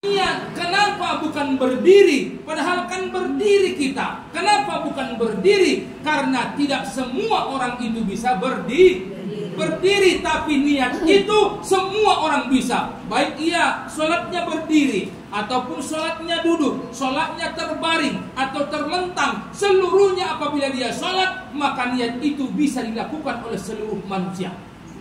Niat, kenapa bukan berdiri? Padahal kan berdiri kita. Kenapa bukan berdiri? Karena tidak semua orang itu bisa berdiri, tapi niat itu semua orang bisa. Baik ia sholatnya berdiri, ataupun sholatnya duduk, sholatnya terbaring atau terlentang, seluruhnya apabila dia sholat, maka niat itu bisa dilakukan oleh seluruh manusia.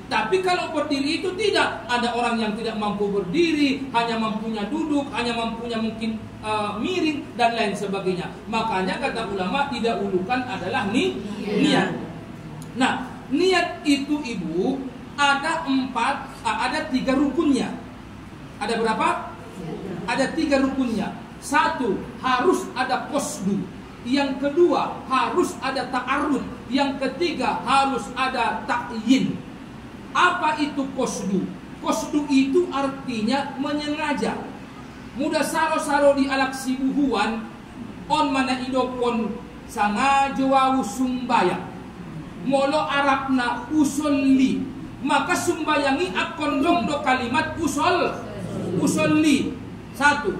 Tapi kalau berdiri itu tidak. Ada orang yang tidak mampu berdiri, hanya mampunya duduk, hanya mampunya mungkin miring dan lain sebagainya. Makanya kata ulama didahulukan adalah niat. Nah, niat itu ibu ada 3 rukunnya. Ada berapa? Ada 3 rukunnya. 1, harus ada qasdu. Yang kedua, harus ada ta'arrud. Yang ketiga, harus ada ta'yin. Apa itu qasdu? Qasdu itu artinya menyengaja. Muda saro-saro di alak sibuhuan on mana idokon sangaja wawu sumbayang. Molo Arabna usolli, maka sumbayangi akon dong do kalimat usolli. 1.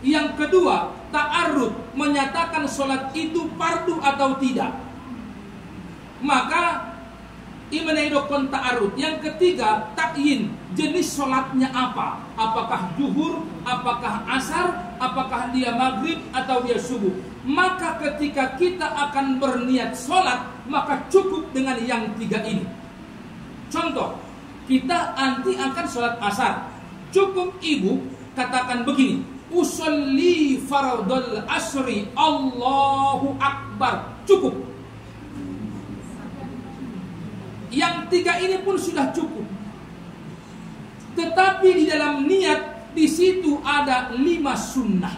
Yang kedua, ta'arrud, menyatakan sholat itu fardu atau tidak. Maka imanidokon ta'arud. Yang ketiga, ta'yin, jenis sholatnya apa? Apakah zuhur, apakah asar, apakah dia maghrib atau dia subuh. Maka ketika kita akan berniat sholat, maka cukup dengan yang 3 ini. Contoh, kita nanti akan sholat asar. Cukup ibu katakan begini, usolli fardul asri Allahu Akbar. Cukup. Yang 3 ini pun sudah cukup. Tetapi di dalam niat, di situ ada 5 sunnah.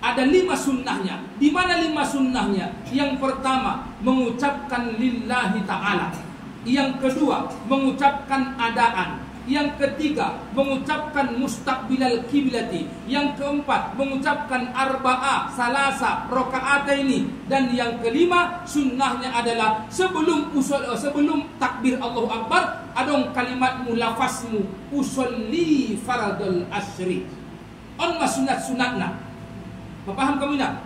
Ada 5 sunnahnya. Di mana 5 sunnahnya? Yang pertama, mengucapkan lillahi ta'ala. Yang kedua, mengucapkan adaan. Yang ketiga, mengucapkan mustaqbilal kiblati. Yang keempat, mengucapkan arba'a, salasa, rakaataini. Dan yang kelima, sunnahnya adalah sebelum takbir Allahu Akbar, adong kalimat mulafasmu usolli faradul asri. On sunat-sunatna. Paham kamu nak?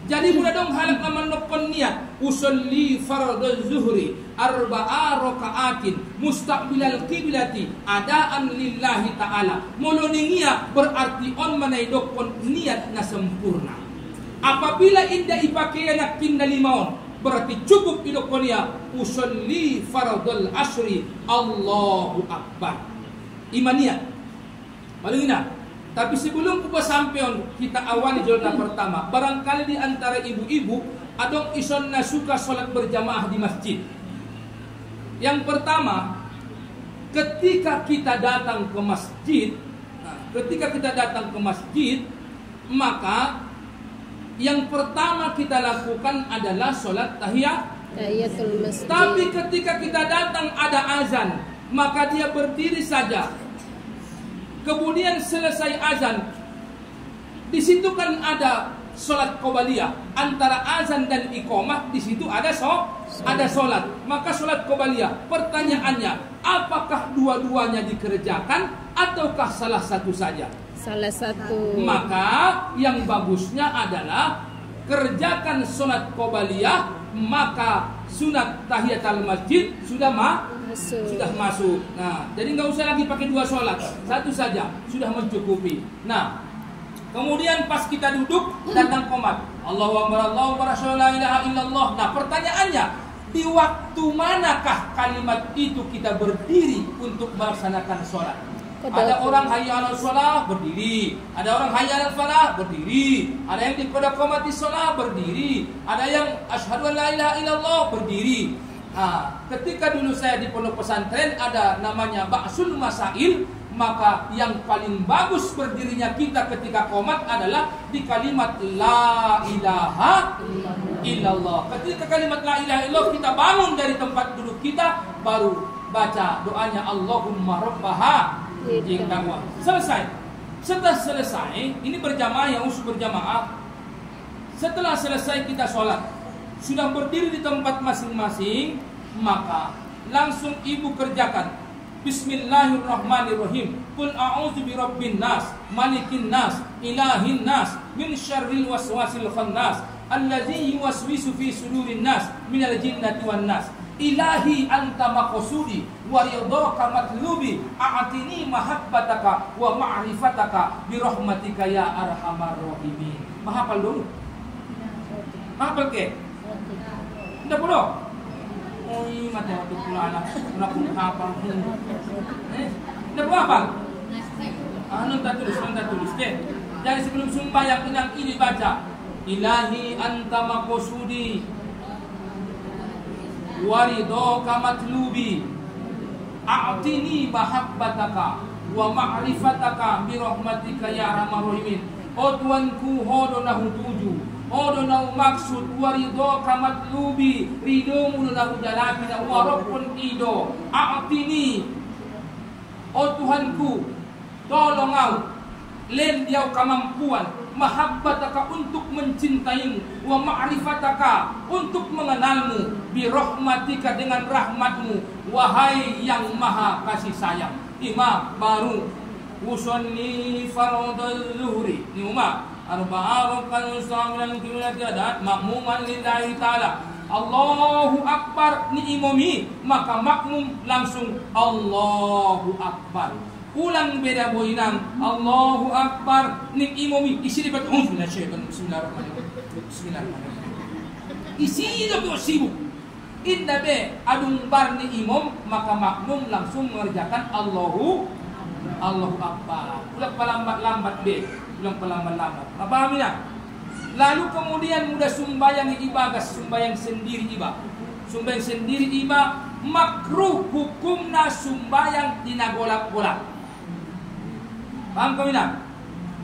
Jadi mula dong halak nama nopon niat usolli fardhu zuhri arba'a raka'atin mustaqbilal qiblati adaan lillahi ta'ala. Moloningia berarti on manaidokon niat na sempurna. Apabila indah ipakai anak kinda limaon, berarti cukup idokonia usolli fardhul asri Allahu Akbar. Imaniat. Malingina. Tapi sebelum kita sampeon, kita awali zona pertama. Barangkali di antara ibu-ibu adong isonna suka sholat berjamaah di masjid. Yang pertama, ketika kita datang ke masjid, maka yang pertama kita lakukan adalah sholat tahiyatul masjid. Tapi ketika kita datang ada azan, maka dia berdiri saja. Kemudian selesai azan, di situ kan ada sholat qobaliyah antara azan dan iqamah. Di situ ada sholat. Maka sholat qobaliyah, pertanyaannya, apakah dua-duanya dikerjakan ataukah salah satu saja? Salah satu. Maka yang bagusnya adalah kerjakan sholat qobaliyah, maka sunat tahiyatul masjid sudah masuk. Nah, jadi nggak usah lagi pakai 2 sholat, 1 saja sudah mencukupi. Nah, kemudian pas kita duduk datang qomat, Allahu Akbar, Allahu Akbar, la ilaha illallah. Nah, pertanyaannya, di waktu manakah kalimat itu kita berdiri untuk melaksanakan sholat? Ada orang hayya 'alal shalah berdiri, ada orang hayya 'alal falah berdiri, ada yang di pada qomati shalah berdiri, ada yang asyhadu an la ilaha illallah berdiri. Ketika dulu saya di pondok pesantren ada namanya ba'sul masail, maka yang paling bagus berdirinya kita ketika qomat adalah di kalimat la ilaha illallah. Ketika kalimat la ilaha illallah kita bangun dari tempat duduk kita, baru baca doanya Allahumma rabbaha. Selesai. Setelah selesai, ini berjamaah, yang usul berjamaah. Setelah selesai kita sholat, sudah berdiri di tempat masing-masing, maka langsung ibu kerjakan Bismillahirrahmanirrahim. Qul a'udzu birabbin nas, malikin nas, ilahin nas, min syarril waswasil khannas, allazi yuwaswisu fi sudurin nas, minal jinnati wan nas. Ilahi anta maqsudi wa ridhaka matlubi, a'tini mahabbataka wa ma'rifataka bi rahmatika ya arhamar rahimin. Mahafal dulu. Mahafal ke? Ndak perlu. Oh, ini mati-mati pula anak pun hafal. Ndak perlu hafal. Tak tulis ke. Jadi sebelum sembahyang ini baca Ilahi anta maqsudi waridhaka matlubi, a'tini mahabbataka wa ma'rifataka bi rahmatika ya arhamar rahimin. O Tuanku, hodonahu tuju, hodonahu maksud, waridhaka matlubi, ridhomu nahu jalabina, warabun ido, a'tini. O Tuhanku, tolong au, len diau kemampuan, mahabbataka untuk mencintaimu, wa ma'rifataka untuk mengenalmu, bi rahmatika dengan rahmatmu, wahai yang maha kasih sayang. Imam baru usolli fardhu zuhri ni umma arba'a rakaat samilan qiyamati adat makmuman lillahi ta'ala. Allahu akbar ni imami, maka makmum langsung Allahu akbar. Ulang beda boinang Allahu akbar ni imami isi dapat bismillahirrahmanirrahim. Isi dapat sibuk. Indah be adung bar ni imam, maka makmum langsung mengerjakan Allahu akbar. Ulang pelambat-lambat be, ulang pelambat-lambat. Apa ya? Lalu kemudian mudah sumbayang ibadah, sumbayang sendiri ibadah. Sumbayang sendiri ibadah makruh hukumna sumbayang dina golak-golak. Paham kau ini?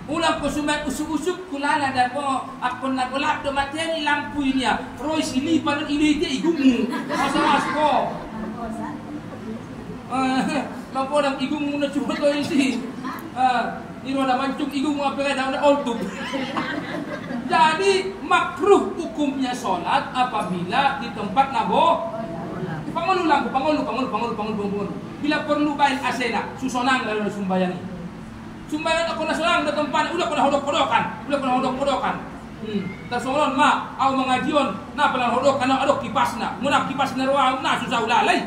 Ulang ko sumbayang usuk-usuk kulala dan ko akon na golak do materi lampu ini ya. Roy sini panon ini dia igumu. Masa ko. Lampu orang igumu na cuba to ini. Iro na mancuk igumu apa kada na olduk. Jadi makruh hukumnya sholat apabila di tempat nabo. Panggul. Bila perlu bain asena, susonang lalu sumbayang. Sumbayang aku nasional di tempat, udah kena hodok-hodokan. Tersolon ma, au mengajion, na pernah hodok karena adok kipasna, munak kipasna ruang, na susah ulalai.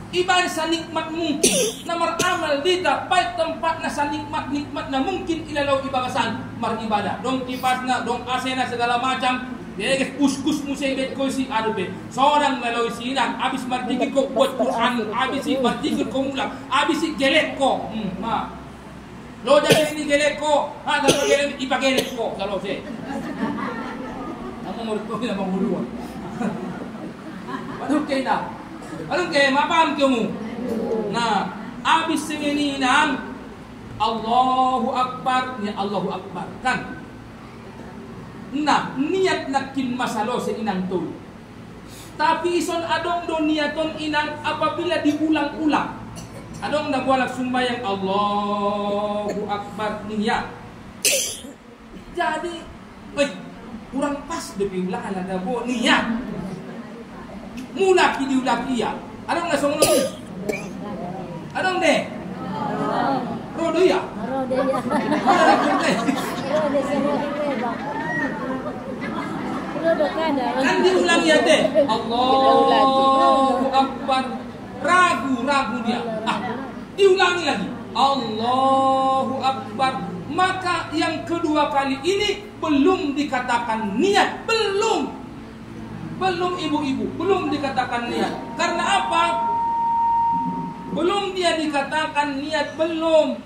Ibadah sanikmat mungkin, namar amal dita, baik tempat na sanikmat na mungkin ilalau ibabasan mar ibadah. Dong kipasna, dong asena segala macam. Dia kus musai bet kosi adu be. Seorang lalu sinang, abis martikit ko buat Quran, abis martikit ko mulang, abis gelek ko. Lo jadi ini gelek ko, kalau gelek ipa gelek ko kalau saya. Kamu murid ko na manguluan. Aduh kena. Aduh kena, mapaham kamu. Nah, abis semeninang Allahu Akbar, ya Allahu Akbar kan. Nah, niat nakin masalo sa inang tol. Tapi ison adong do niaton inang apabila diulang-ulang. Adong nagwalak sumbayang Allahu Akbar niat. Jadi, kurang pas depi ulang ada bo niat. Mula ki diulang iya. Adong na song no. Adong de. Rodo ya. Rodo kan diulang ya teh. Allahu Akbar. Ragu dia. Diulangi lagi. Allahu Akbar. Maka yang kedua kali ini belum dikatakan niat, belum ibu-ibu, belum dikatakan niat. Karena apa? Belum dia dikatakan niat, belum.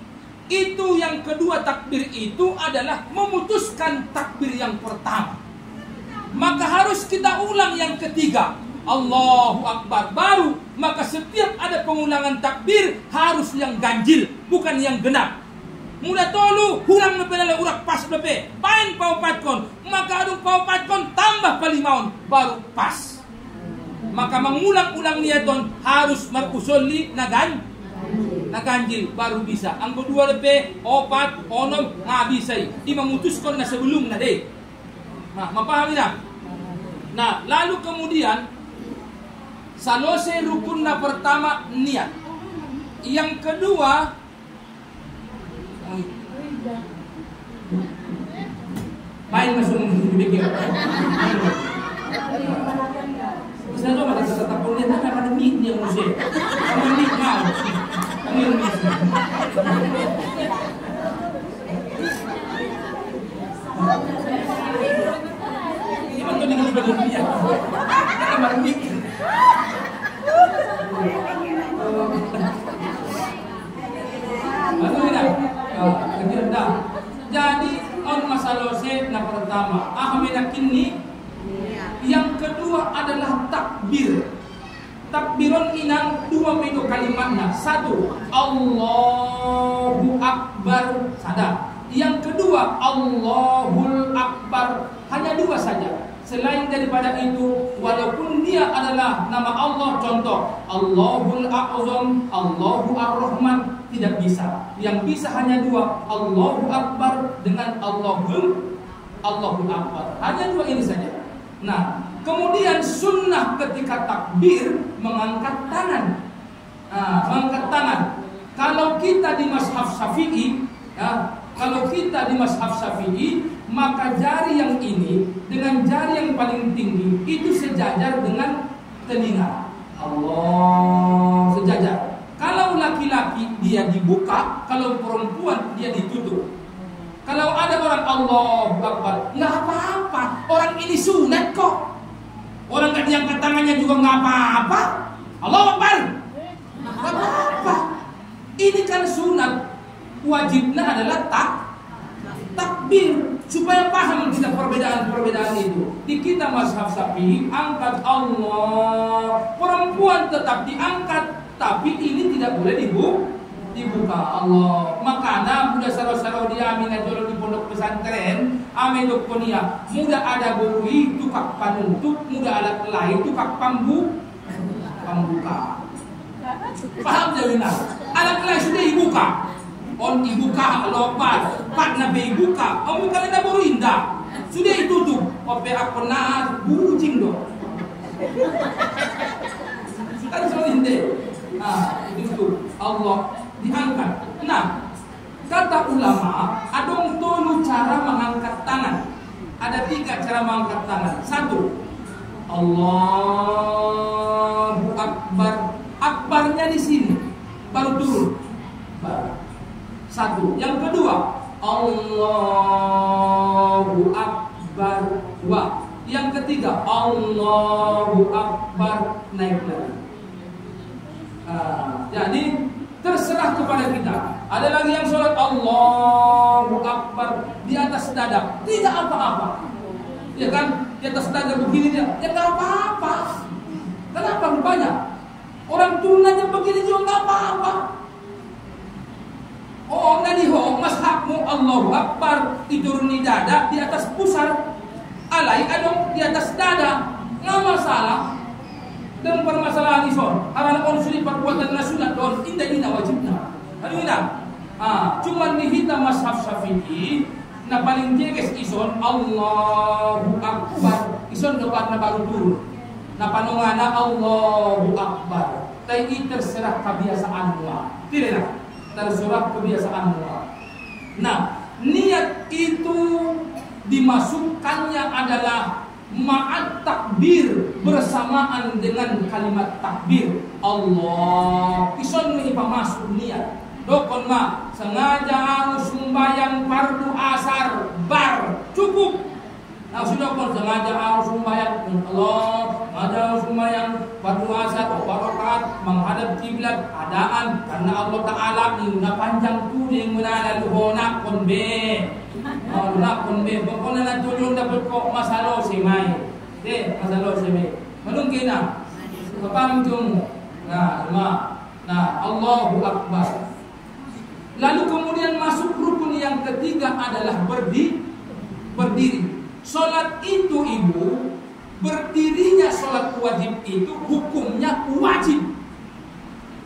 Itu yang kedua takbir itu adalah memutuskan takbir yang pertama. Maka harus kita ulang yang ketiga, Allahu Akbar baru. Maka setiap ada pengulangan takbir harus yang ganjil, bukan yang genap. Mudah tolu hulang nepelala urak pas lepe, pain paupatkon, maka adung paupatkon tambah palimaon baru pas. Maka mengulang-ulang niaton harus markusolli naganjil baru bisa. Ang kedua lepe opat onom ngabisai. Di memutuskan na sebelum na deh. Nah, mapahami na? Nah, lalu kemudian salose rukun na pertama niat. Yang kedua, main masuk bikin. Bisa coba ada tetap kuliah kan ada mic yang musik. Kamu mic mau. Kamu yang mic. Ini betul dengan berlebihan. Kamar mic. Jadi on masalah na pertama ahmenak ini. Yang kedua adalah takbir. Takbiron inang dua medo kalimatnya. Satu, Allahu Akbar, sadar. Yang kedua, Allahul Akbar. Hanya dua saja. Selain daripada itu, walaupun dia adalah nama Allah, contoh Allahul A'zam, Allahu Ar-Rahman, tidak bisa. Yang bisa hanya dua, Allahu Akbar dengan Allahul Akbar. Hanya dua ini saja. Nah, kemudian sunnah ketika takbir mengangkat tangan. Mengangkat tangan. Kalau kita di mazhab Syafi'i, maka jari yang ini dengan jari yang paling tinggi itu sejajar dengan telinga. Allah, sejajar. Kalau laki-laki dia dibuka, kalau perempuan dia ditutup. Kalau ada orang Allahu Akbar, nggak apa-apa. Orang ini sunat kok. Orang nggak diangkat tangannya juga nggak apa-apa. Allahu Akbar, nggak apa-apa. Ini kan sunat. Wajibnya adalah takbir. Supaya paham kita perbedaan-perbedaan itu. Di kita mazhab Syafi'i angkat Allah, perempuan tetap diangkat, tapi ini tidak boleh dibuka Allah. Makanya muda saro-saro dia amina dulu di pondok pesantren, ame dokonia, muda ada borui tukak panuntut, muda alat lain tukak pembuka. Paham jawina? Alat lain sudah dibuka. On dibuka lopat, pak nabi buka. Om bukan ada baru indah. Sudah ditutup. Ope aku naas bucing dong. Kan solinde. Itu Allah diangkat. Nah, kata ulama, adong tolu cara mengangkat tangan. Ada 3 cara mengangkat tangan. 1, Allahu Akbar. Akbarnya di sini, baru turun. Baru. 1. Yang kedua, Allahu Akbar. 2. Yang ketiga, Allahu Akbar, naik lagi. Jadi terserah kepada kita. Ada lagi yang sholat Allahu Akbar di atas dada, tidak apa-apa. Ya kan? Di atas dada begini dia, ya nggak apa-apa. Kenapa banyak orang turun aja begini juga nggak apa-apa. Oh, naliho mashakmu Allahu Akbar diturun di dada, di atas pusar, alai adong di atas dada, nggak masalah. Dan permasalahan ison, karena konsuli perbuatan nasional don indah wajibnya. Aduh indah. Cuman di hitam mazhab Syafi'i, na paling jeges ison Allahu Akbar, ison doa na baru turun. Na panungana Allahu Akbar. Tapi terserah kebiasaan wa. Tidak nak? Terserah kebiasaan wa. Nah, niat itu dimasukkannya adalah ma'at takbir, bersamaan dengan kalimat takbir. Allah ison mengipa masuk niat. Dokon ma sengaja harus sembahyang fardu asar bar cukup. Nah sudah kon sengaja harus sembahyang Allah, sengaja harus sembahyang fardu asar barokat menghadap kiblat adaan karena Allah Taala niuna panjang tu yang menala luhona kon be. Nak kon be pokoknya na tulung dapat kok masalo si mai. Masalo si mai. Mungkin na kapam tumu. Nah Allahu Akbar. Lalu kemudian masuk rukun yang ketiga adalah berdiri. Salat itu ibu, berdirinya salat wajib itu hukumnya wajib.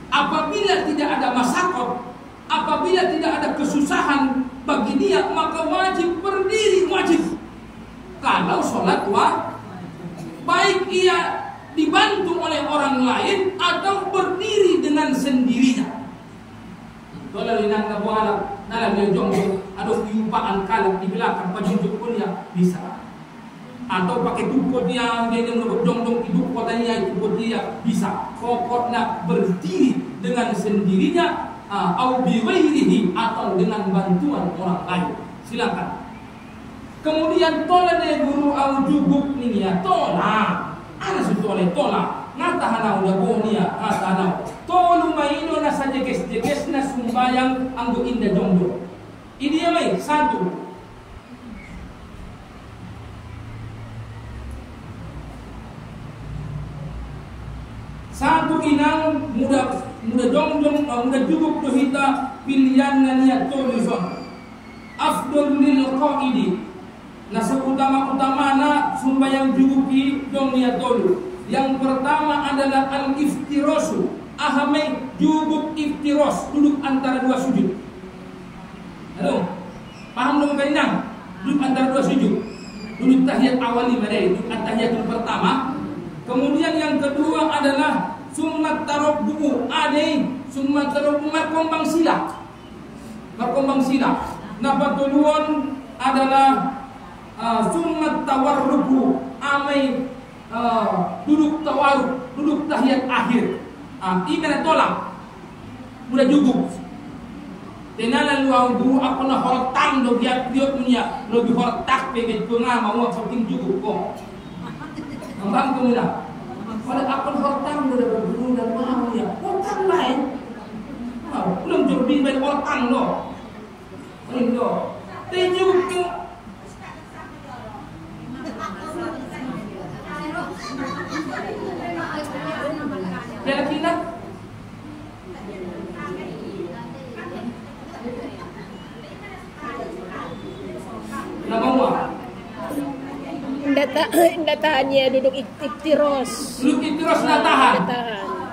Apabila tidak ada masyarakat, apabila tidak ada kesusahan bagi dia, maka wajib berdiri, wajib. Kalau salat baik ia dibantu oleh orang lain atau berdiri dengan sendirinya. Dolar inang na buhala, nalang yung jong-jong, aduh yupaan kalat di belakang, pajunjuk pun ya bisa. Atau pakai dukot dia, dia yang jong-jong dukot dia, dukot dia bisa. Pokoknya berdiri dengan sendirinya, au biwairihi, atau dengan bantuan orang lain. Silakan. Kemudian tola de guru au jubuk ni ya tola. Ana su tola tola. Ngata hana udah bonia, ngata hana. Tolu maino na sa jeges na sumbayang anggo inda jongdo. Ini ya mai satu. Satu inang muda jongjong muda jubuk dohita pilihan na niya tolu son. Afdol lil qaidi. Nah seutama-utama na sumbayang jubuki dong niya tolu. Yang pertama adalah al-iftirosu. Ahamai jubuk iftiros, duduk antara dua sujud. Halo, paham dong kainang? Duduk antara dua sujud. Duduk tahiyat awali madai, duduk tahiyatul pertama. Kemudian yang kedua adalah summat tarabbu. Adai summat tarabbu markombang sila. Markombang sila. Nah patuluan adalah summat tawarruku. Amai duduk tawaruk, duduk tahiyat akhir. Ini tolak. Udah jubuk. Tenalan luang guru apa na hortang do biak biok punya lebih hortak bebet penga mau penting jubuk kok. Ngambang kumila. Pada apa hortang do guru dan mau ya. Hortang lain. Belum jurbi baik hortang lo. Ini do. Tejubuk Kira-kira nama mua Nda tahan ya duduk iktiros. Duduk iktiros na tahan.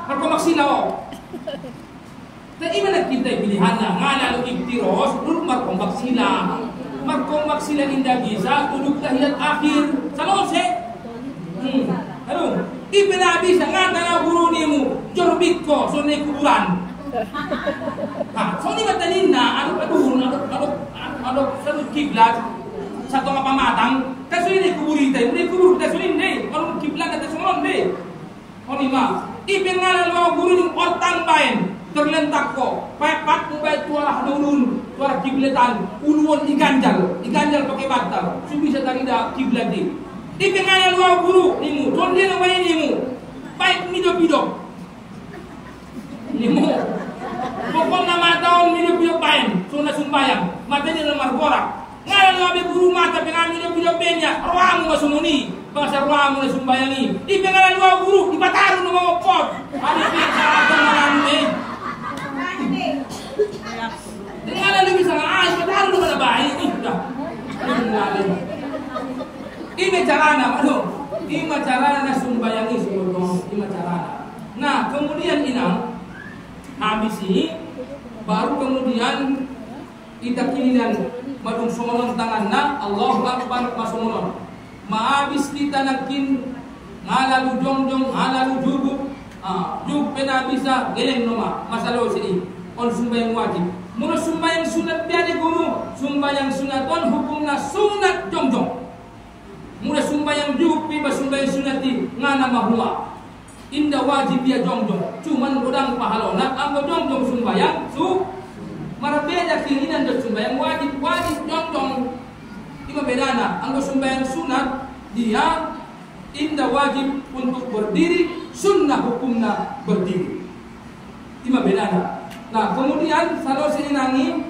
Perkomak silaw. Dan mana kita pilihannya ngalalu iktiros duduk markomak sila. Markomak sila indah bisa duduk tahiyat akhir. Salose. Aduh. Ibnabisa ngata na guru nimu jorbit ko so ne kuburan. So ni matanin na ano sa kiblat sa to mapamatang kaso ni kuburita ni kubur kaso ni ano kiblat at sumon de. Oni ma ibnala lo guru ni otang baen terlentak ko papat mo bay tuara hadulun tuara kiblatan ulwon iganjal pakai batal subisa tarida kiblat di. Ipenganan luar guru nimu, don dia nak main nimu, baik midop. Nimu, pokok nama tahun midop bain, suna sumbayang, matanya lemar gorak. Ngalan luar guru mata penganan midop benya, ruang masumuni, bahasa ruang mulai sumbayangi. Ipenganan luar guru, dibataru nama pot, ada pihak dengan ni. Dengan lebih sangat, dibataru dengan baik ini sudah. Ini carana, ini carana sumbayangi sebelum ini carana. Nah, kemudian inang habis ini baru kemudian kita kinian madung sumolon tanganna Allahu Akbar masumolon. Maabis kita nakin ngalalu jongjong ngalalu jubuk jub pena bisa geleng noma masalah sini on sumbayang wajib. Mula sumbayang sunat biade guru sumbayang sunaton hukumna sunat jongjong. Mula sumbayang jupi ba sumbayang sunati ngana mahua. Inda wajib dia jongjong. Cuman godang pahalona anggo jongjong sumbayang marabeda keinginan dan sumbayang wajib jongjong. Ima bedana anggo sumbayang sunat dia inda wajib untuk berdiri, sunnah hukumna berdiri. Ima bedana. Nah, kemudian kalau sinangi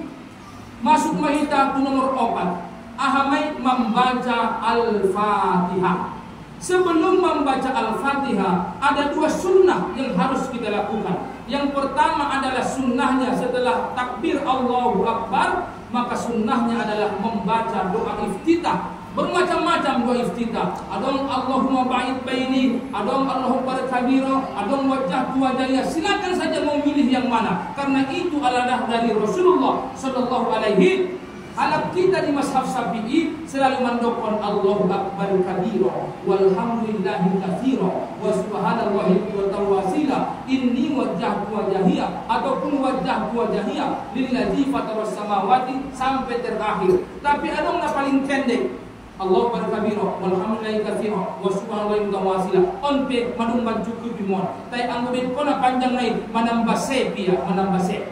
masuk mahita nomor 4. Ahamai membaca Al-Fatihah. Sebelum membaca Al-Fatihah, ada dua sunnah yang harus kita lakukan. Yang pertama adalah sunnahnya setelah takbir Allahu Akbar, maka sunnahnya adalah membaca doa iftitah. Bermacam-macam doa iftitah. Adong Allahumma ba'id baini, adong Allahumma kabiro, adong wajah wajahnya. Silakan saja mau milih yang mana. Karena itu adalah dari Rasulullah sallallahu alaihi Anak kita di mazhab Syafi'i selalu mendokon Allahu Akbar kabira walhamdulillahi katsira wa subhanallahi wa tawasila inni wajjahtu wajhiya ataupun wajjahtu wajhiya lillazi fataras samawati sampai terakhir. Tapi ada yang paling pendek Allahu Akbar kabira walhamdulillahi katsira wa subhanallahi wa tawasila onpe madung bancuku bimon. Tai anggo kona panjang nai menambah sepia menambah sep.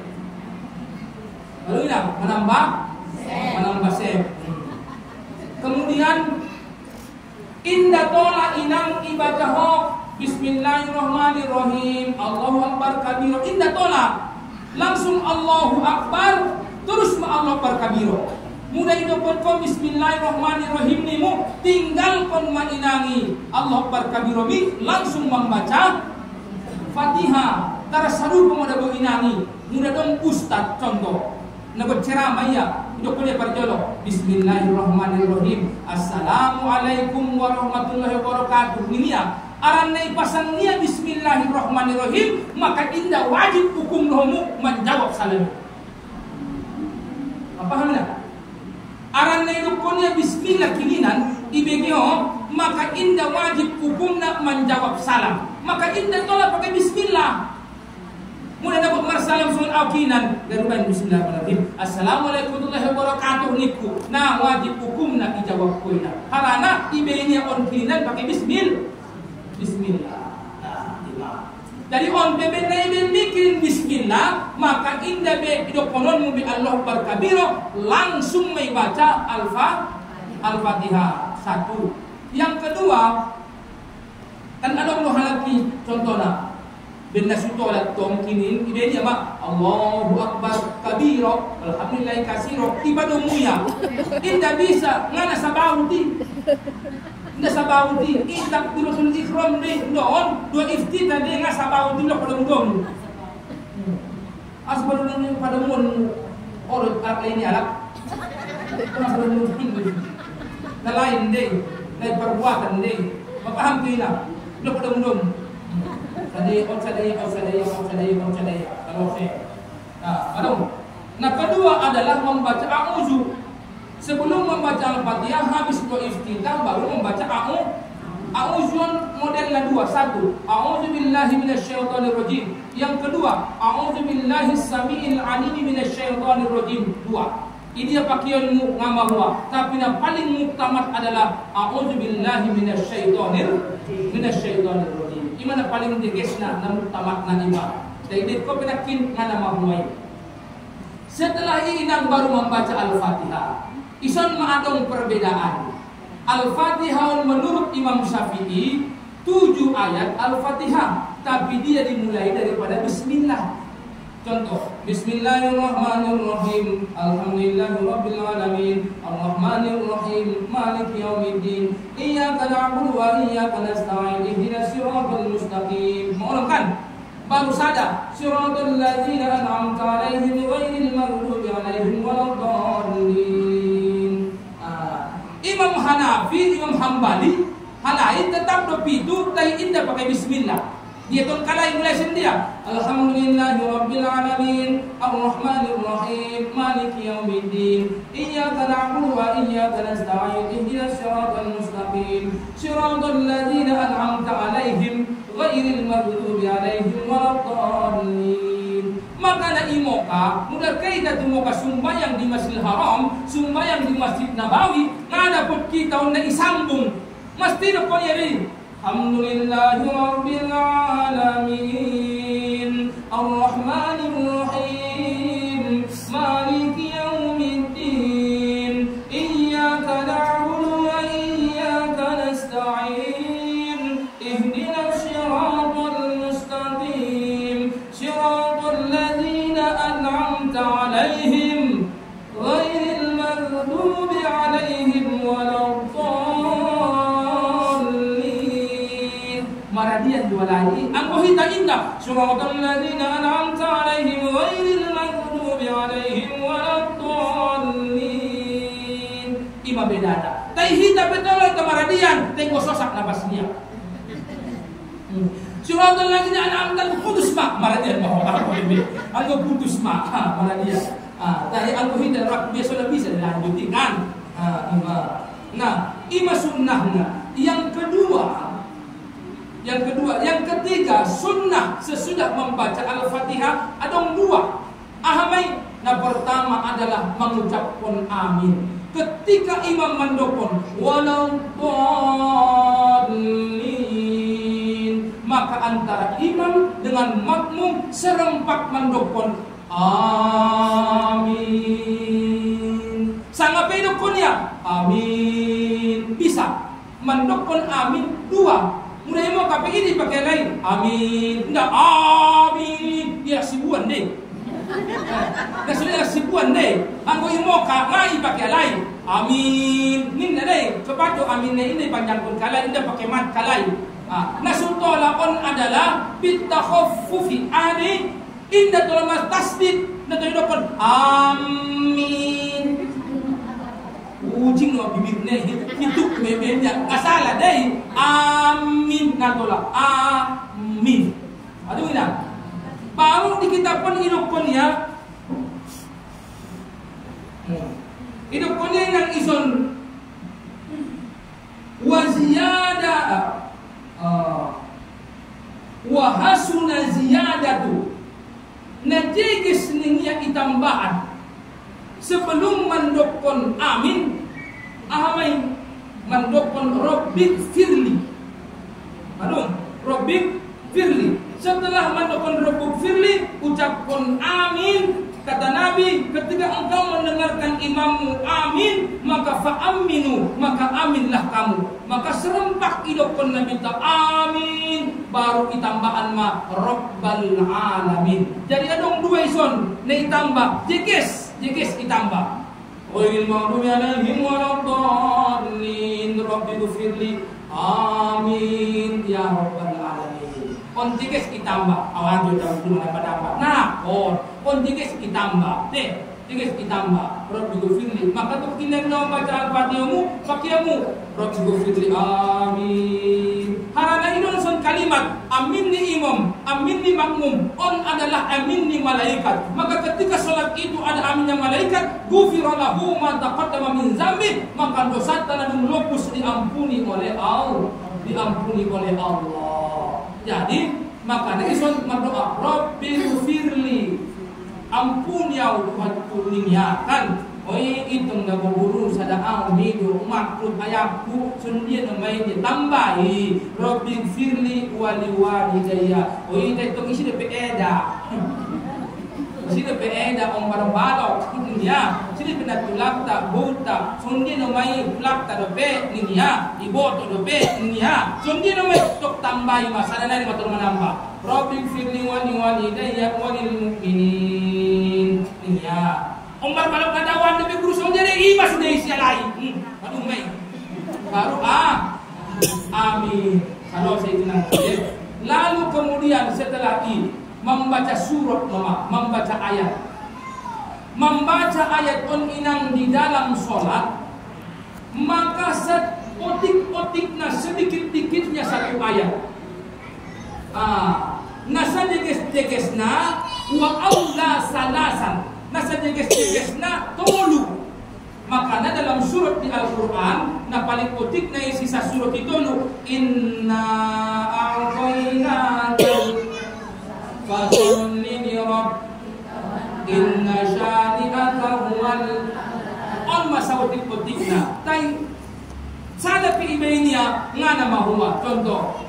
Lalu ina menambah sep. Kemudian inda tola inang ibadah bismillahirrahmanirrahim Allahu Akbar kabira inda tola langsung Allahu Akbar terus ma Allahu Akbar kabira. Mudah idopon kon bismillahirrahmanirrahim nimu tinggal kon mainangi Allahu Akbar kabira mi langsung membaca Fatihah. Tarasadu pemuda inangi mudah dong ustad contoh nagot ceramah ya itu kuliah parjolo bismillahirrahmanirrahim assalamualaikum warahmatullahi wabarakatuh ini ya aranai pasang nia bismillahirrahmanirrahim maka indah wajib hukum nomu menjawab salam apa hamna aranai hukumnya bismillah kininan ibegio maka indah wajib hukumna menjawab salam maka indah tolak pakai bismillah. Mulai dapat marsalam sun akinan garuban bismillahirrahmanirrahim assalamualaikum warahmatullahi wabarakatuh niku nah wajib hukumna dijawab koina harana ibenya on kinan pakai bismillah nah lima dari on bebe naibel bikin bismillah maka inda be idokonon mu bi Allah barkabiro langsung mai baca al-Fatihah satu. Yang kedua kan ada halaki contohnya benda sutolat tom kinin ide dia mak Allahu Akbar kabiro alhamdulillah kasiro tiba domuya inda bisa ngana sabauti inda sabauti indak birosul ikram de don dua iftita de ngana sabauti lo pada mudom asbaru ni pada mun orot ini alak asbaru ni lain de lain perbuatan de paham kina lo pada mudom Nah, kedua adalah membaca a'udzu. Sebelum membaca Al-Fatihah habis doa iftitah baru membaca a'udzu modelnya dua. Satu, a'udzu billahi minasyaitonir rajim. Yang kedua, a'udzu billahi samiil alim minasyaitonir rajim. Dua. Ini pakaianmu ngamawa. Tapi yang paling muktamad adalah a'udzu billahi minasyaitonir rajim. Imana paling tegesna namun tamat na ima. Jadi ko pinakin ngana mahuay. Setelah inang baru membaca Al-Fatihah. Ison maadong perbedaan. Al-Fatihah menurut Imam Syafi'i 7 ayat Al-Fatihah, tapi dia dimulai daripada bismillah. Contoh, bismillahirrahmanirrahim alhamdulillahirabbil alamin arrahmanirrahim maliki yaumiddin iyyaka na'budu wa iyyaka nasta'in ihdinas siratal mustaqim. Mau kan? Baru sadar siratal ladzina an'amta 'alaihim ghairil maghdubi 'alaihim waladdallin. Imam Hanafi, Imam Hambali halain tetap do pitu tai indah pakai bismillah. Dia tuh kalai mulai sendiri. Alhamdulillahirabbil alamin arrahmanir rahim maliki yaumiddin iyyaka na'budu wa iyyaka nasta'in ihdinas siratal mustaqim siratal ladzina an'amta 'alaihim ghairil maghdubi 'alaihim waladdallin. Maka na imoka mudah kaida tumoka sumbayang di Masjidil Haram, sumbayang di Masjid Nabawi, ngada pun kita na isambung. Mesti na koyeri Alhamdulillahi Rabbil Alamin Ar-Rahmanir Rahim Maliki Yaumiddin Iyyaka na'budu wa iyyaka nasta'in Ihdinas siratal mustaqim Siratal ladzina an'amta 'alaihim ghairil maghdubi 'alaihim waladdallin. Maradian dua lagi. Angko hita indah. Suratul ladzina an'amta 'alaihim ghairil maghdubi 'alaihim waladdallin. Ima bedana. Tai hita betul ke maradian, tengok sosak nabasnya. Suratul ladzina an'amta putus mak maradian bahwa angko putus mak maradian. Tadi angko hita rak biasa lebih sedang. buktikan. Nah, ima sunnahnya. Yang ketiga sunnah sesudah membaca Al-Fatihah ada dua. Ahamai. Nah, pertama adalah mengucapkan amin. Ketika imam mendokon waladdallin, maka antara imam dengan makmum serempak mendokon amin. Sangat bedokon ya amin. Bisa mendokon amin dua. Mulai mau KPI ini pakai lain amin. Enggak amin. Ya sibuan deh. Nah sudah sibuan deh. Anggo imo ngai pakai lain amin. Ninda deh. Kepada aminnya ini panjang pun kalai. Indah pakai mat kalai. Nah sultolakon adalah bitakhaffufi ani. Indah tolong tasdid. Nah tolong amin. Ujing no bibirnya itu memenya asala deh amin natola amin. Aduh ini baru di kitab pun hidupnya yang ison waziyada wahasuna ziyadatu najegis ningya itambahan sebelum mendokon amin ahamai mendokon Rabbik firli. Aduh Rabbik firli. Setelah mendokon Rabbik firli, ucapkan amin. Kata Nabi, ketika engkau mendengarkan imammu amin, maka fa'aminu, maka aminlah kamu. Maka serempak idokon Nabi ta amin, baru itambahan ma Rabbal alamin. Jadi ada dua ison, ne itambah, jekes itambah. Ghairil maghdubi alaihim waladdallin, Rabbik firli, amin ya Rabbal alamin. On jekes itambah, awan jodoh cuma dapat. Nah, on jekes itambah, jekes itambah. Rabbik firli, maka tuh kita mau baca Al-Fatihahmu, pakiamu Rabbik firli, amin. Harana ini son kalimat amin ni imam, amin ni makmum, on adalah amin ni malaikat. Maka ketika sholat itu ada aminnya malaikat, ghufira lahu ma taqaddama min dzambi, maka dosa tanah lupus diampuni oleh Allah. Jadi makanya ison berdoa Rabbi firli, ampun ya Tuhanku niatan. Oi itu nggak berburu sada amidu maklum ayahku sundian main ditambahi Rabbi firli wali walidayya. Oi itu isi DPEda. Isi DPEda om barang-barang dunia. Sini pernah tulak tak buta. Sundian main tulak tak dope dunia. Ibu tu dope dunia. Sundian main tok tambahi masalah nari matur menambah. Rabbi firli wali walidayya walil mu'minin dunia. Ombar balok kadawan demi guru sondere ima sudah isi lain. Aduh mai. Baru amin. Kalau saya tenang. Lalu kemudian setelah ini membaca surat membaca ayat. Membaca ayat on inang di dalam sholat, maka otik-otiknya sedikit-dikitnya satu ayat. Nasa jeges-jegesna wa aula salasan. Nasa jeges-jegesna tolu. Makanya dalam surat di Al-Quran, nah paling utik na sisa surat itu inna a'tainaka fasalli li rabbika inna syani'aka huwal on masa utik-utikna. Tai sada pi imenia ngana mahuma contoh.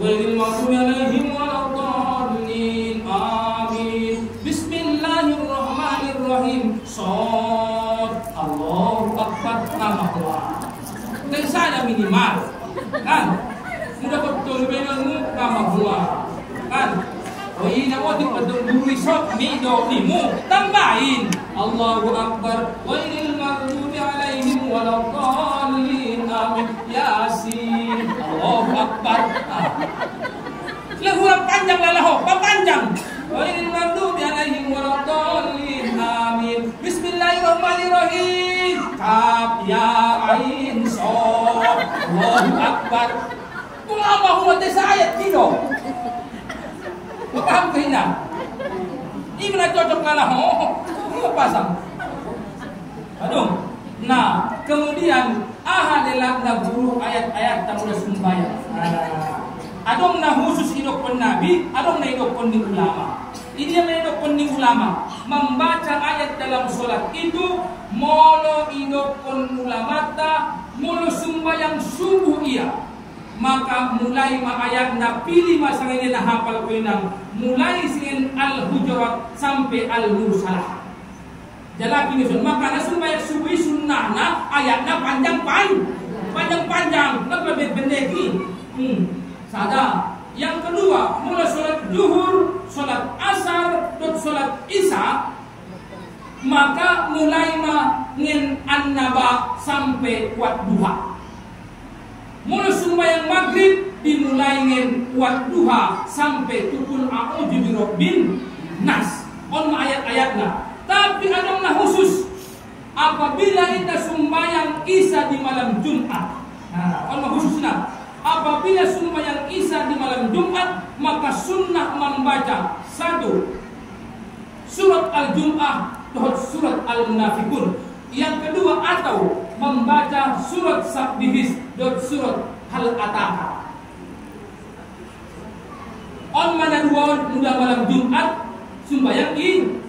Ghairil maghdubi alaihim waladdallin. Amin. Bismillahirrahmanirrahim. Shad. Allahu akbar. Nama Allah. Dan sana minimal. Kan? Mudah betul benangmu nama Allah. Kan? Oh ini mau dipeduli shad mimu tambahin. Allahu akbar. Ghairil maghdubi alaihim waladdallin. Amin. Yasin. Allahu akbar. Huruf panjang lalaho, panjang. Ghairil maghdubi alaihim waladdallin. Amin. Bismillahirrahmanirrahim. Kaf ya ain shad. Allahu akbar. Kung Allahumma ayat dito. Paham ko hina? Di mo na cocok lalaho. Ano pasang? Ano? Nah, kemudian adalah na guru ayat-ayat tamulah sembahyang. Adong na khusus idokon Nabi, adong na idokon ni ulama. Ini yang idokon ni ulama. Membaca ayat dalam solat itu molo idokon ulama ta, molo sembahyang subuh ia. Maka mulai ayat na pilih masang ini na hafal ko inang mulai sin Al-Hujurat sampai Al-Mursalah. Jalaki ni sun maka na sembahyang subuh sunnah na ayatnya panjang-panjang, lebih pendeki. Sada. Yang kedua, mulai solat zuhur, solat asar, dan solat isya, maka mulai ngin an-naba sampai wat duha. Mulai sembahyang maghrib dimulai ngin wat duha sampai tukul a'udzu birabbin nas. On ayat-ayatnya. Tapi ada khusus apabila kita sembahyang isya di malam Jumat. Nah, khususnya apabila sembahyang isya di malam Jumat, maka sunnah membaca 1 surat Al-Jum'ah dan surat Al-Munafiqun. Yang kedua atau membaca surat Sabbihis dan surat Hal-Ataka. On mana dua mudah malam Jumat sembahyang ini.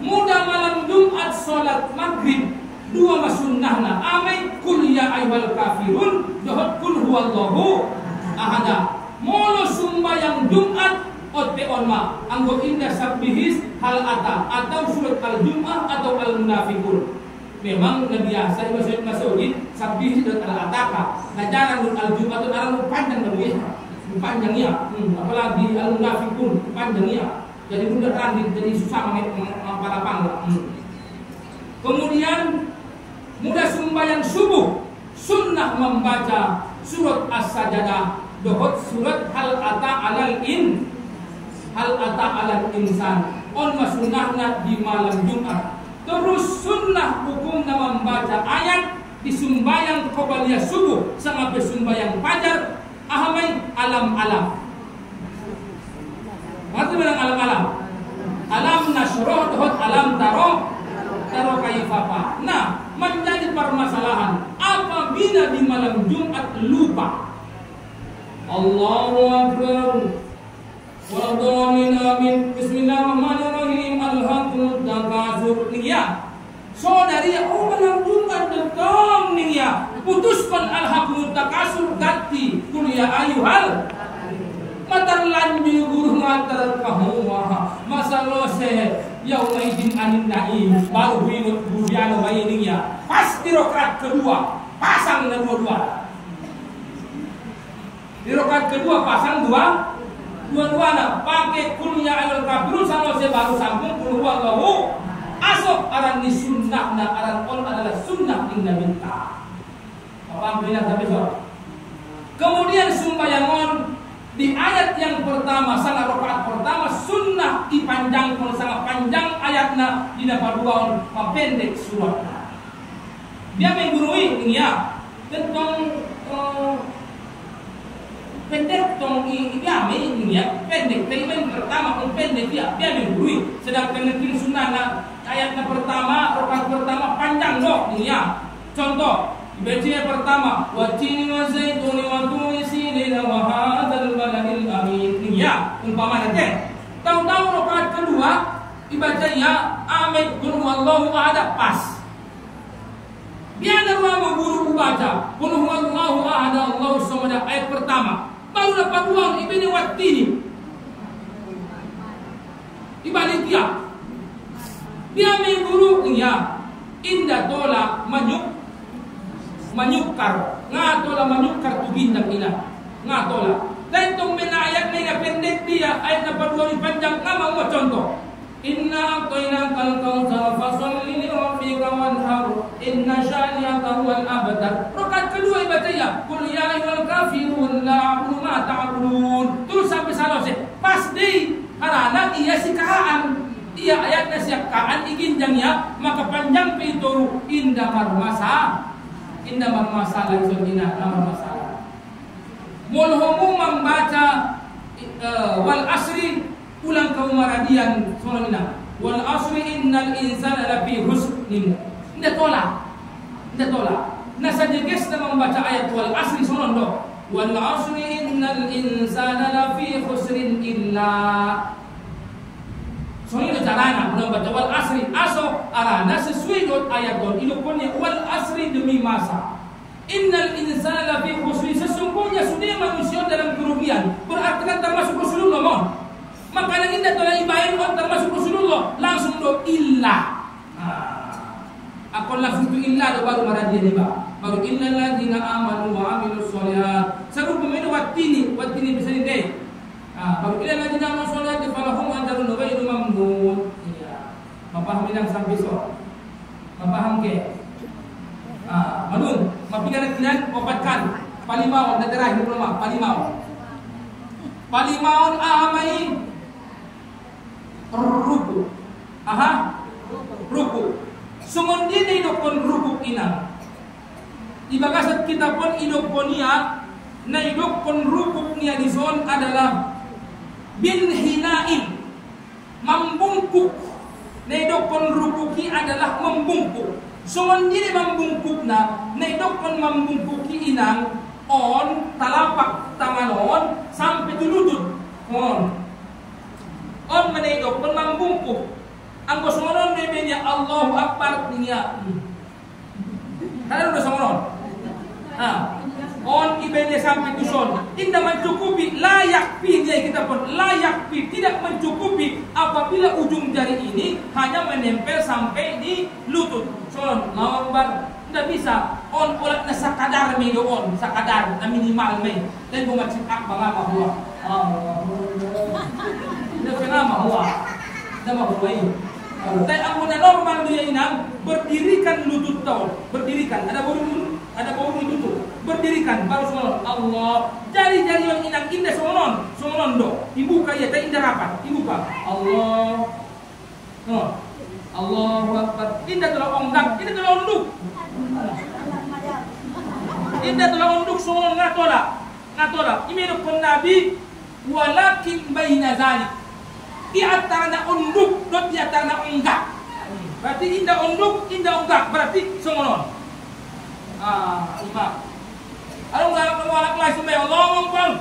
Mudah malam Jumat solat maghrib 2 masunnahna amai kul ya ayyuhal kafirun dohot kul huwallahu ahada. Molo sembahyang Jumat ote onma anggo indah sabbihis hal ata atau surat al-Jum'ah atau al-Munafiqun. Memang biasa maksud masjid sabbihis dan al-ataka. Ngajaran al-Jum'ah itu arang panjang lebih panjangnya. Apalagi al-Munafiqun panjangnya. Jadi mudah jadi susah para pangga. Kemudian mudah sembahyang subuh sunnah membaca surat as-sajadah dohot surat hal ata alal insan on masunnahna di malam Jumat. Terus sunnah hukumnya membaca ayat di sembahyang qobliyah subuh sampai sembahyang fajar ahamai alam-alam. Mati bilang alam-alam. Alam nasroh dohot alam taro kaifapa. Nah, menjadi permasalahan apabila di malam Jumat lupa. Allahu Akbar. Wa dhamin amin. Bismillahirrahmanirrahim. Alhamdulillah takasur. Ya. Saudari, malam Jumat datang nih ya. Putuskan alhamdulillah takasur ganti kuliah ayuhal. Matar lanjut guru matar kamu masalah yauma idin anin naim baru budiano ini ya. Pas di rakaat kedua pasang dua-dua. Di rakaat kedua pasang dua-dua pakai kuliah ayul kafirun sama baru sambung kul huwallahu asok aran ni sunnah na aran on adalah sunnah inna minta. Apa bilang tapi kemudian sumbayangon di ayat yang pertama, salah rakaat pertama sunnah dipanjangkan sangat panjang ayatnya di napaduaon pendek suratnya. Dia menggurui ini ya, tentang pendek tong ini ya pendek. Tapi pertama pendek dia menggurui. Sedangkan negeri sunnah ayatnya pertama rakaat pertama panjang loh ini ya. Contoh. Baca pertama watini wa zaituni wa turi sinin wa hadzal baladil amin. Ya, umpama nanti. Tahu-tahu rakaat kedua dibacanya amin qul huwallahu ahad pas. Biar orang guru baca qul huwallahu ahad Allahu samad ayat pertama. Baru dapat uang ibni watini. Dibalik dia. Dia guru ya. Indah tolak menyukar ngatola menyukar tu bintang ina ngatola dan tong mena ayat ni pendek dia ayat number 2 panjang nama mau contoh inna aqina kal kautsar fasalli li rabbika wanhar inna syani'aka huwal abtar. Rakaat kedua baca ya qul ya ayyuhal kafirun la a'budu ma ta'budun terus sampai selesai pas di harana ia sikahaan ia ayatnya siakaan iginjangnya maka panjang pituru indah marmasa indah masalah sunina nama masalah. Mulhumu membaca wal asri pulang ke maradian sunina. Wal asri innal insana lafi husnin. Indah tolak. Indah tolak. Nah saja guys nama membaca ayat wal asri sonondo. Wal asri innal insana lafi khusrin illa. Soalnya caranya membaca wal asri aso arana sesuai dengan ayat don. Ilukonnya wal asri demi masa. Innal insana lafi khusrin, sesungguhnya sudah manusia dalam kerugian. Berarti kan termasuk Rasulullah mohon. Maka yang indah tolak ibain termasuk Rasulullah langsung do illa. Aku langsung tu illa do baru marah dia ba. Baru innal ladzina amanu wa amilus sholihat. Seru pemain watini bisa deh. Baru innal ladzina amanu sholihat falahum ajrun ghairu mamnun. Iya. Mapaham yang sampai so. Mapaham ke? Manun, mapikan kinan obatkan. Palimau dan terakhir rumah palimau. Palimau amai ruku. Ruku. Sumun dia idopon ruku inang. Ibakasat kita pun idopon niya, na idopon ruku niya di zon adalah bin hinain, membungkuk. Na idopon rukuki adalah membungkuk. Sumun dia membungkuk na idopon membungkuki inang on talapak tangan on sampai lutut on menidopon membungkuk. Ang gusumonon bebenya Allahu Akbar niya. Ano udah sumonon? On ibenya sampai tuson. Tidak mencukupi, layak pi dia kita pun layak pi, tidak mencukupi apabila ujung jari ini hanya menempel sampai di lutut. Son, Allahu Akbar. Tidak bisa. On ulat na sakadar may doon, sakadar na minimal may. Dan bumatsit akba nga mahuwa. Tidak pernah mahuwa. Tidak mahuwa yun. Tapi ang muna normal dia inang berdirikan lutut tahun, berdirikan. Ada bau lutut, berdirikan. Baru semua Allah. Jari-jari yang inang indah somonon do. Dibuka ya, tak indah rapat. Dibuka. Allah. Allahu Akbar. Indah telah onggak, indah telah unduk. Indah telah unduk somonon ngatola. Ini pun Nabi walakin baina zalik. Di antara unduk dan di antara enggak. Berarti indah unduk, indah enggak. Berarti semonon. Imam. Ano enggak wala kelas may Allah ngomong.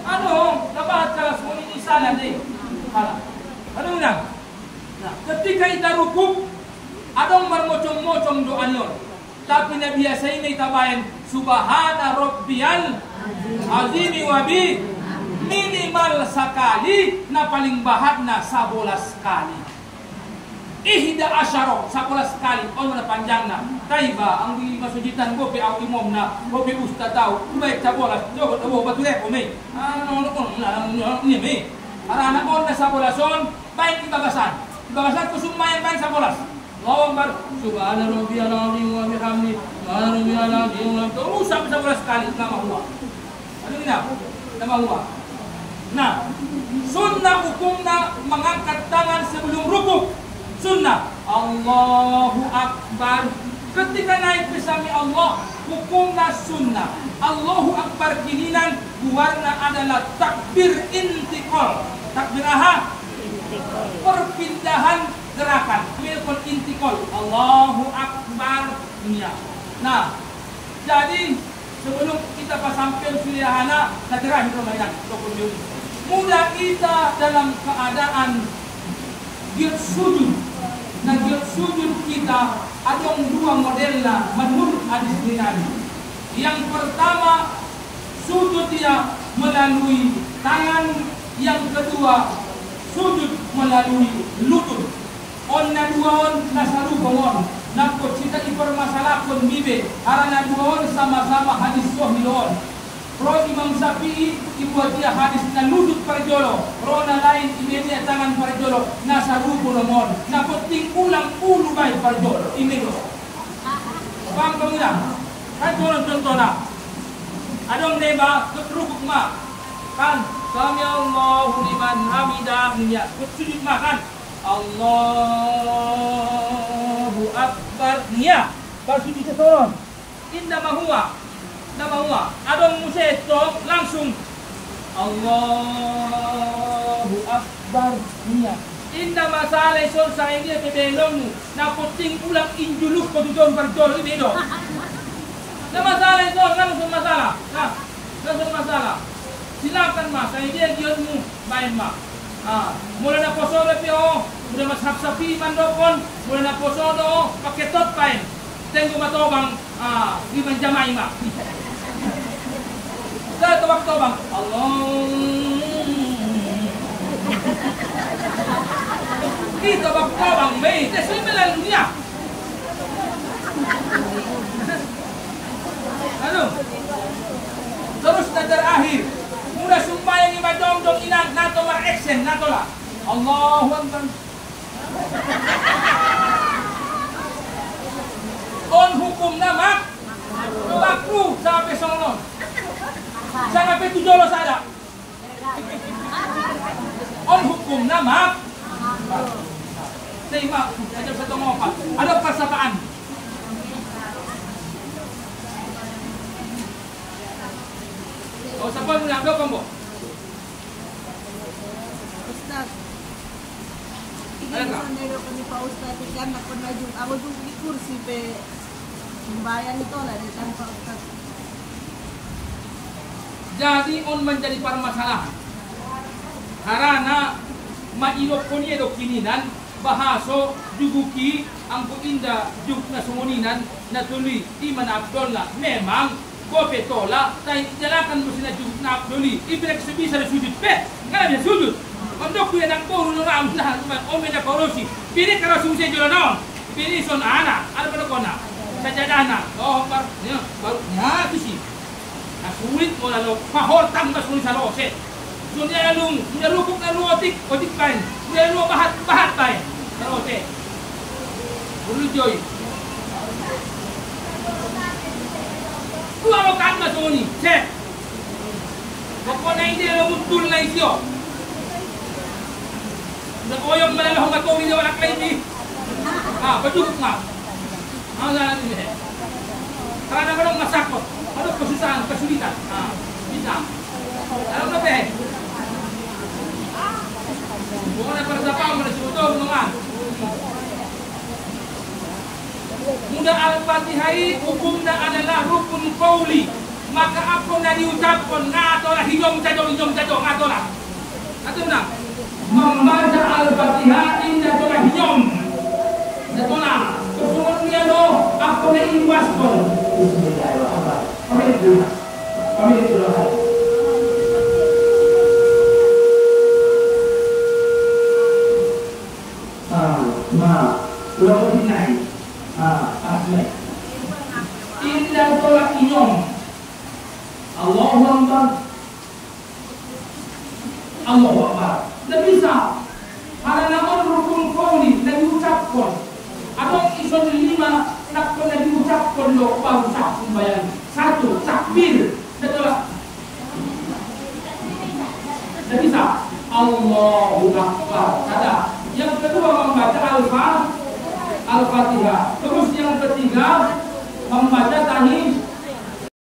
Ano, dapat sa sunnah isa nanti. Ano na? Ketika kita rukuk, adong marmocong-mocong doa nyon. Tapi na biasa ini tabayan subhana rabbiyal azimi wa bi minimal sekali na paling bahat na 11 kali. Ihda asyaro 11 kali on na panjang na. Taiba ang masujitan ko pe au imam na ko pe ustad tahu. Baik 11 jogo tabo batule ko me. Ano ni me. Arana on na 11 on baik ibagasan. Ibagasan ko sumayan baik 11. Allahu Akbar subhana rabbiyal azim wa bihamdi subhana rabbiyal azim wa terus sampai 11 kali nama Allah. Ano ni nama Allah. Nah, sunnah hukumnya mengangkat tangan sebelum rukuk. Sunnah Allahu Akbar. Ketika naik bersama Allah, hukumnya sunnah. Allahu Akbar kininan warna adalah takbir intikal. Takbir aha? Perpindahan gerakan. Milkon intikal. Allahu Akbar. Nah, jadi sebelum kita pasampil sulihana, nadirah itu mainan. Mudah kita dalam keadaan giat sujud. Nah giat sujud kita ada dua modelnya menurut hadis Nabi. Yang pertama sujud dia melalui tangan, yang kedua sujud melalui lutut. Onna dua on nasaru bangon. Nakot kita ipermasalahkan bibe. Arana dua on sama-sama hadis sohilon. Pro Imam Syafi'i dibuat dia hadis na lutut parjolo, pro na lain ini tangan parjolo, na sarupo nomon, na penting ulang ulu baik parjolo, ini lo. Paham kamu dah? Kan contoh na. Adong deba ketrukuk ma, kan? Sami Allahu liman hamidah ya, sujud ma kan? Allahu Akbar ya, baru sujud seton. Indah mahua. Nama adong museto langsung Allahu Akbar niya. Inda masalah son sa ini pebelong na puting ulang injuluk ko tujon berjol ini do. Na masalah son, langsung masalah. Nah, langsung masalah. Silakan mas, saya dia diunmu main mak. Mula na poso repio, mula mashap sapi mandokon, mula na poso do pakai tot pain. Tengok matobang liman jamai mak. Saya tobang Allah. Kita bang Mei, saya melalui Aduh. Terus nadar akhir. Mula sumpah yang dong inang nato mar action nato lah. Allahu Akbar. On hukum nama makruh sampai solon. Sampai tujuh ada. On hukum nama Terima, ada satu ngopat. Ada persapaan. Oh, siapa yang nak kamu? Ustaz. Tinggal sandero kami Pak Ustaz ikan nak penaju. Aku duduk di kursi pe sembahyang itu lah di tanpa Ustaz. Jadi on menjadi permasalahan. Karena mailok punya dokininan bahaso juguki angko inda juk na sumoninan na tuli iman Abdullah memang gope tola tay jalakan mo sila juk na Abdulli ibig sabihin sa sujud pe ngala bisa sujud ondok kuya nang poro no ram na ome na porosi pili karo sumse jolo no pili son ana ano pa ko na sajadana oh par ya baru ya kisi asulit mo lalo pahortang mas mo sa lose dunia lung dunia lukuk na luotik otik pain dunia lu bahat pain Tarote. Bulujoy. Kualo kan na Tony. Che. Bako na hindi na mutul na isyo. Nag-oyong malalahong matawin na walang kaili. Pajukot nga. Ano na natin eh. Karena manong masakot. Ano kasusahan, kasulitan. Bisa. Alam na pe. Bukan na para sa pao, manasibutong naman. Muda al-Fatihai hukumnya adalah rukun qauli. Maka apa yang diucapkan ngatolah hijau jatuh ngatolah. Atau nak membaca al-Fatihah indah tolah hijau. Jatuhlah. Kemudian lo apa yang iwaskon. Amin. Sudah berdinai, asli. Indah tolak inyong. Allahu Akbar. Allahu Akbar. Tidak bisa. Karena namun rukun qauli yang diucapkan. Adong ison 5 nakon yang diucapkan lo baru sah sembahyang. 1 takbir. Setelah. Tidak bisa. Allahu Akbar. Ada. Yang kedua membaca Al-Fatihah. Terus yang ketiga membaca tahiyat